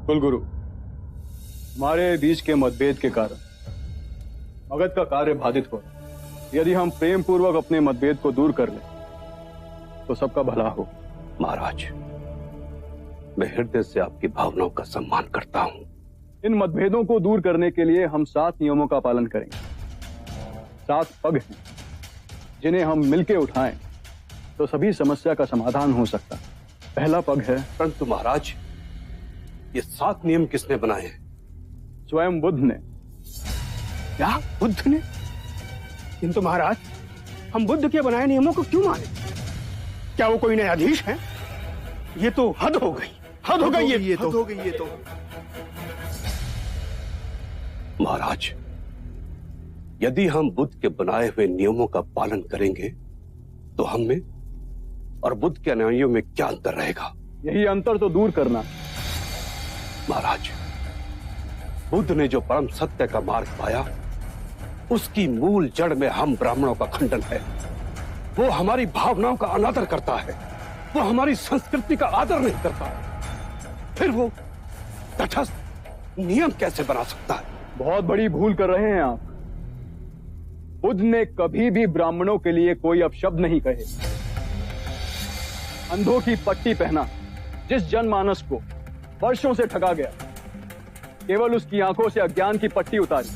कुलगुरु, हमारे बीच के मतभेद के कारण मगध का कार्य बाधित हो। यदि हम प्रेम पूर्वक अपने मतभेद को दूर कर लें तो सबका भला हो। महाराज, मैं हृदय से आपकी भावनाओं का सम्मान करता हूं। इन मतभेदों को दूर करने के लिए हम 7 नियमों का पालन करेंगे। 7 पग हैं जिन्हें हम मिलके उठाएं तो सभी समस्या का समाधान हो सकता है। पहला पग है। परंतु महाराज, ये 7 नियम किसने बनाए हैं? स्वयं बुद्ध ने। क्या? बुद्ध ने? किंतु महाराज, हम बुद्ध के बनाए नियमों को क्यों माने? क्या वो कोई न्यायाधीश है? ये तो हद हो गई, हद हो गई ये तो। महाराज, यदि हम बुद्ध के बनाए हुए नियमों का पालन करेंगे तो हम में और बुद्ध के अनुयायियों में क्या अंतर रहेगा? यही अंतर तो दूर करना। महाराज, बुद्ध ने जो परम सत्य का मार्ग पाया, उसकी मूल जड़ में हम ब्राह्मणों का खंडन है। वो हमारी भावनाओं का अनादर करता है, वो हमारी संस्कृति का आदर नहीं करता। फिर वो तटस्थ नियम कैसे बना सकता है? बहुत बड़ी भूल कर रहे हैं आप। बुद्ध ने कभी भी ब्राह्मणों के लिए कोई अपशब्द नहीं कहे। अंधों की पट्टी पहना जिस जनमानस को वर्षों से ठगा गया, केवल उसकी आंखों से अज्ञान की पट्टी उतारी।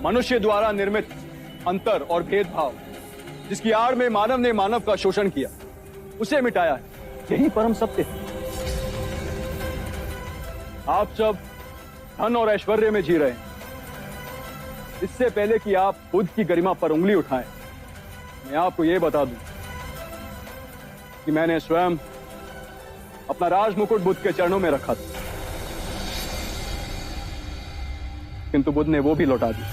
मनुष्य द्वारा निर्मित अंतर और भेदभाव जिसकी आड़ में मानव ने मानव का शोषण किया, उसे मिटाया है। यही परम सत्य है। आप सब धन और ऐश्वर्य में जी रहे हैं। इससे पहले कि आप बुद्ध की गरिमा पर उंगली उठाएं, मैं आपको यह बता दूं कि मैंने स्वयं अपना राज मुकुट बुद्ध के चरणों में रखा था, किंतु बुद्ध ने वो भी लौटा दिया।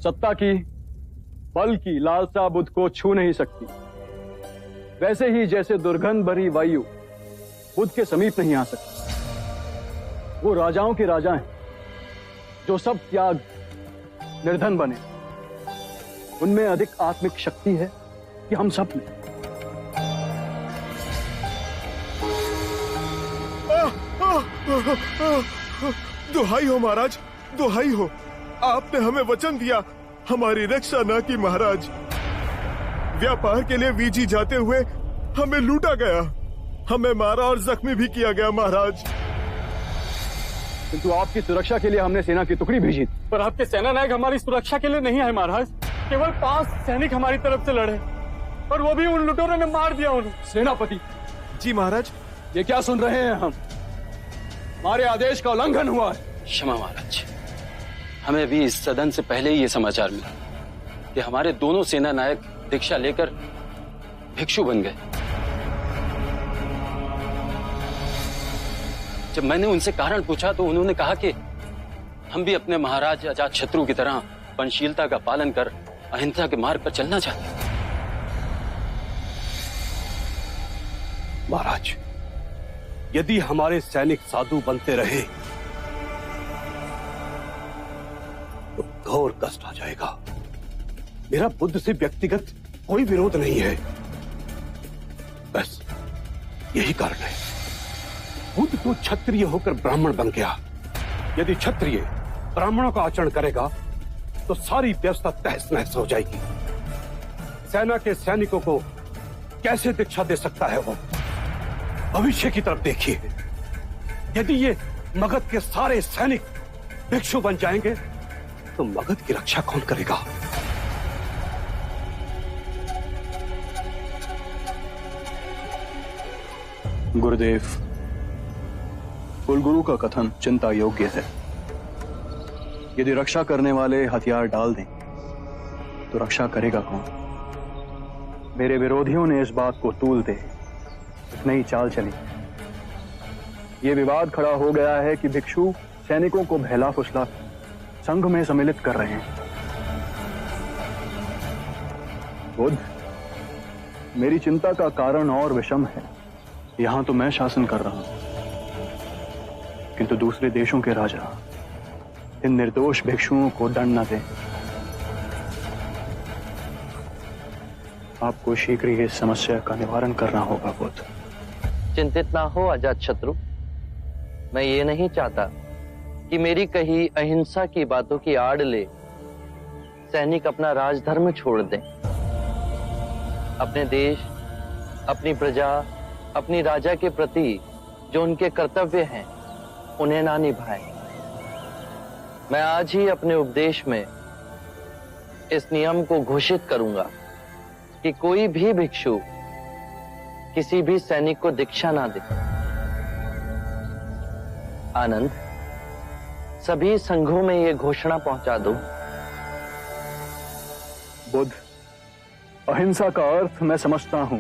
सत्ता की, बल की लालसा बुद्ध को छू नहीं सकती। वैसे ही जैसे दुर्गंध भरी वायु बुद्ध के समीप नहीं आ सकती। वो राजाओं के राजा हैं जो सब त्याग निर्धन बने। उनमें अधिक आत्मिक शक्ति है कि हम सब में। दुहाई हो महाराज, दुहाई हो। आपने हमें वचन दिया, हमारी रक्षा न की महाराज। व्यापार के लिए वीजी जाते हुए हमें लूटा गया, हमें मारा और जख्मी भी किया गया महाराज। किंतु आपकी सुरक्षा के लिए हमने सेना की टुकड़ी भेजी। पर आपके सेना नायक हमारी सुरक्षा के लिए नहीं आए महाराज। केवल 5 सैनिक हमारी तरफ से लड़े और वो भी उन लुटेरों ने मार दिया उन्हें। सेनापति जी महाराज। ये क्या सुन रहे हैं हम? हमारे आदेश का उल्लंघन हुआ है। क्षमा महाराज, हमें भी इस सदन से पहले ही ये समाचार मिला कि हमारे दोनों सेना नायक दीक्षा लेकर भिक्षु बन गए। जब मैंने उनसे कारण पूछा तो उन्होंने कहा कि हम भी अपने महाराज अजातशत्रु की तरह पंचशीलता का पालन कर अहिंसा के मार्ग पर चलना चाहते हैं। महाराज, यदि हमारे सैनिक साधु बनते रहे तो घोर कष्ट आ जाएगा। मेरा बुद्ध से व्यक्तिगत कोई विरोध नहीं है, बस यही कारण है। बुद्ध तो क्षत्रिय होकर ब्राह्मण बन गया। यदि क्षत्रिय ब्राह्मणों का आचरण करेगा तो सारी व्यवस्था तहस नहस हो जाएगी। सेना के सैनिकों को कैसे दीक्षा दे सकता है वो? भविष्य की तरफ देखिए। यदि ये मगध के सारे सैनिक भिक्षु बन जाएंगे तो मगध की रक्षा कौन करेगा? गुरुदेव, कुलगुरु का कथन चिंता योग्य है। यदि रक्षा करने वाले हथियार डाल दें तो रक्षा करेगा कौन? मेरे विरोधियों ने इस बात को तूल दे एक नई चाल चली। ये विवाद खड़ा हो गया है कि भिक्षु सैनिकों को बहला फुसला संघ में सम्मिलित कर रहे हैं। बुद्ध, मेरी चिंता का कारण और विषम है। यहां तो मैं शासन कर रहा हूं, किंतु दूसरे देशों के राजा इन निर्दोष भिक्षुओं को दंड न दें आपको शीघ्र ही इस समस्या का निवारण करना होगा बुद्ध। चिंतित ना हो अजातशत्रु। मैं ये नहीं चाहता कि मेरी कही अहिंसा की बातों की आड़ ले सैनिक अपना राजधर्म छोड़ दें, अपने देश, अपनी प्रजा, अपनी राजा के प्रति जो उनके कर्तव्य हैं उन्हें ना निभाएं। मैं आज ही अपने उपदेश में इस नियम को घोषित करूंगा कि कोई भी भिक्षु किसी भी सैनिक को दीक्षा ना दे। आनंद, सभी संघों में यह घोषणा पहुंचा दो। बुद्ध, अहिंसा का अर्थ मैं समझता हूं,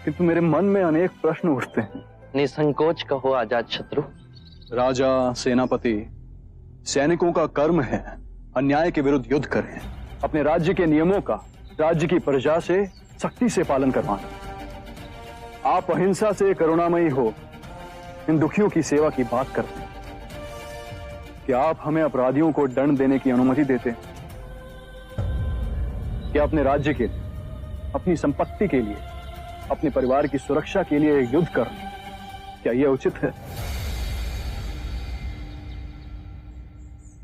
किंतु मेरे मन में अनेक प्रश्न उठते हैं। निसंकोच कहो अजातशत्रु। राजा, सेनापति, सैनिकों का कर्म है अन्याय के विरुद्ध युद्ध करें, अपने राज्य के नियमों का राज्य की प्रजा से सख्ती से पालन करवाना। आप अहिंसा से करुणामयी हो इन दुखियों की सेवा की बात करते हैं। क्या आप हमें अपराधियों को दंड देने की अनुमति देते हैं? क्या अपने राज्य के लिए, अपनी संपत्ति के लिए, अपने परिवार की सुरक्षा के लिए एक युद्ध करना, क्या यह उचित है?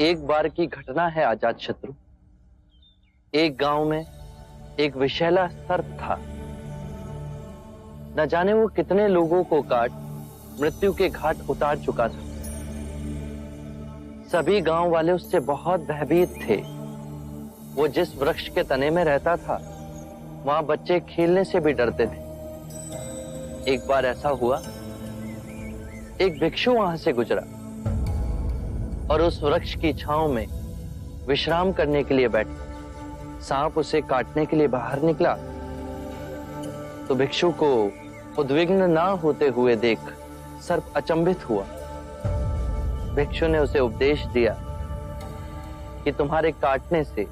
एक बार की घटना है अजातशत्रु। एक गांव में एक विषैला सर्प था। न जाने वो कितने लोगों को काट मृत्यु के घाट उतार चुका था। सभी गांव वाले उससे बहुत भयभीत थे। वो जिस वृक्ष के तने में रहता था वहां बच्चे खेलने से भी डरते थे। एक बार ऐसा हुआ, एक भिक्षु वहां से गुजरा और उस वृक्ष की छांव में विश्राम करने के लिए बैठा। सांप उसे काटने के लिए बाहर निकला तो भिक्षु को उद्विग्न ना होते हुए देख सर्प अचंभित हुआ। भिक्षु ने उसे उपदेश दिया कि तुम्हारे काटने से,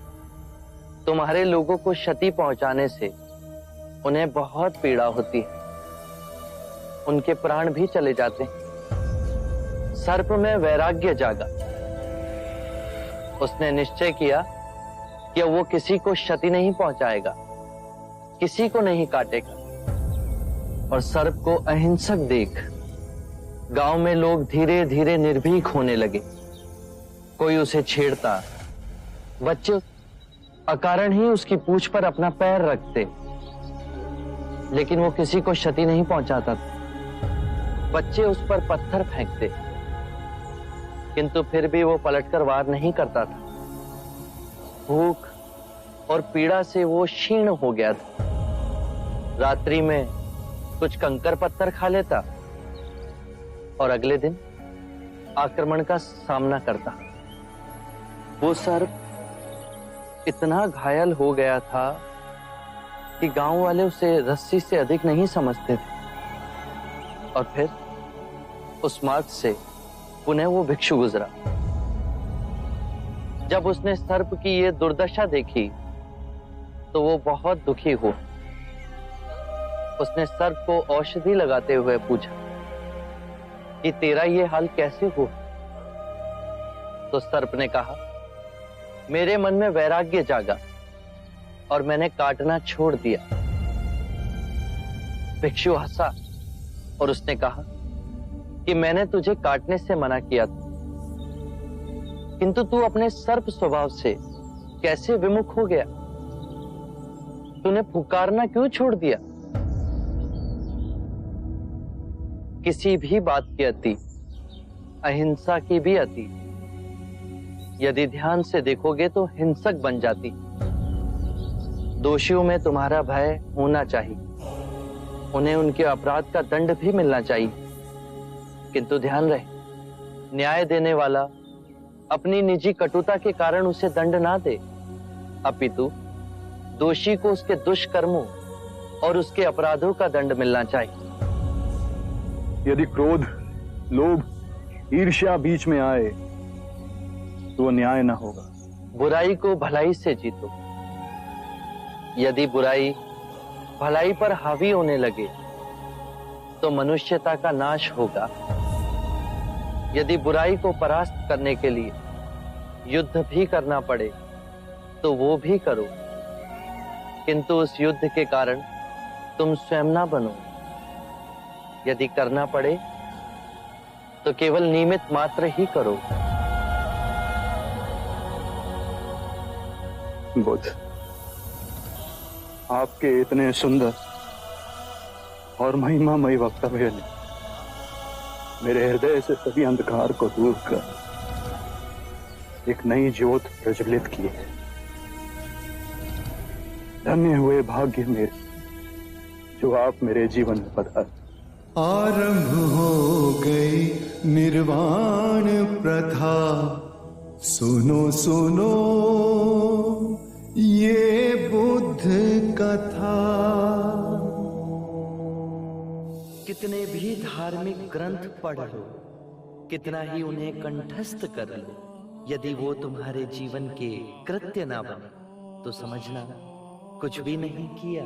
तुम्हारे लोगों को क्षति पहुंचाने से उन्हें बहुत पीड़ा होती है, उनके प्राण भी चले जाते हैं। सर्प में वैराग्य जागा। उसने निश्चय किया कि वो किसी को क्षति नहीं पहुंचाएगा, किसी को नहीं काटेगा। और सर्प को अहिंसक देख गांव में लोग धीरे धीरे निर्भीक होने लगे। कोई उसे छेड़ता, बच्चे अकारण ही उसकी पूंछ पर अपना पैर रखते, लेकिन वो किसी को क्षति नहीं पहुंचाता था। बच्चे उस पर पत्थर फेंकते, किंतु फिर भी वो पलटकर वार नहीं करता था। भूख और पीड़ा से वो क्षीण हो गया था। रात्रि में कुछ कंकर पत्थर खा लेता और अगले दिन आक्रमण का सामना करता। वो सर्प इतना घायल हो गया था कि गांव वाले उसे रस्सी से अधिक नहीं समझते थे। और फिर उस मार्ग से पुनः वो भिक्षु गुजरा। जब उसने सर्प की ये दुर्दशा देखी तो वो बहुत दुखी हुआ। उसने सर्प को औषधि लगाते हुए पूछा कि तेरा ये हाल कैसे हुआ? तो सर्प ने कहा, मेरे मन में वैराग्य जागा और मैंने काटना छोड़ दिया। भिक्षु हंसा और उसने कहा कि मैंने तुझे काटने से मना किया था, किंतु तू अपने सर्प स्वभाव से कैसे विमुख हो गया? तूने पुकारना क्यों छोड़ दिया? किसी भी बात की अति, अहिंसा की भी अति, यदि ध्यान से देखोगे तो हिंसक बन जाती। दोषियों में तुम्हारा भय होना चाहिए, उन्हें उनके अपराध का दंड भी मिलना चाहिए, किंतु ध्यान रहे, न्याय देने वाला अपनी निजी कटुता के कारण उसे दंड ना दे, अपितु दोषी को उसके दुष्कर्मों और उसके अपराधों का दंड मिलना चाहिए। यदि क्रोध, लोभ, ईर्ष्या बीच में आए तो न्याय न होगा। बुराई को भलाई से जीतो। यदि बुराई भलाई पर हावी होने लगे तो मनुष्यता का नाश होगा। यदि बुराई को परास्त करने के लिए युद्ध भी करना पड़े तो वो भी करो, किंतु उस युद्ध के कारण तुम स्वयं ना बनो। यदि करना पड़े तो केवल निमित्त मात्र ही करो। बुद्ध, आपके इतने सुंदर और महिमामय वक्तव्य ने मेरे हृदय से सभी अंधकार को दूर कर एक नई ज्योत प्रज्वलित की है। धन्य हुए भाग्य मेरे जो आप मेरे जीवन में पधारे। आरंभ हो गई निर्वाण प्रथा, सुनो सुनो ये बुद्ध कथा। कितने भी धार्मिक ग्रंथ पढ़ लो, कितना ही उन्हें कंठस्थ कर लो, यदि वो तुम्हारे जीवन के कृत्य ना बने तो समझना कुछ भी नहीं किया।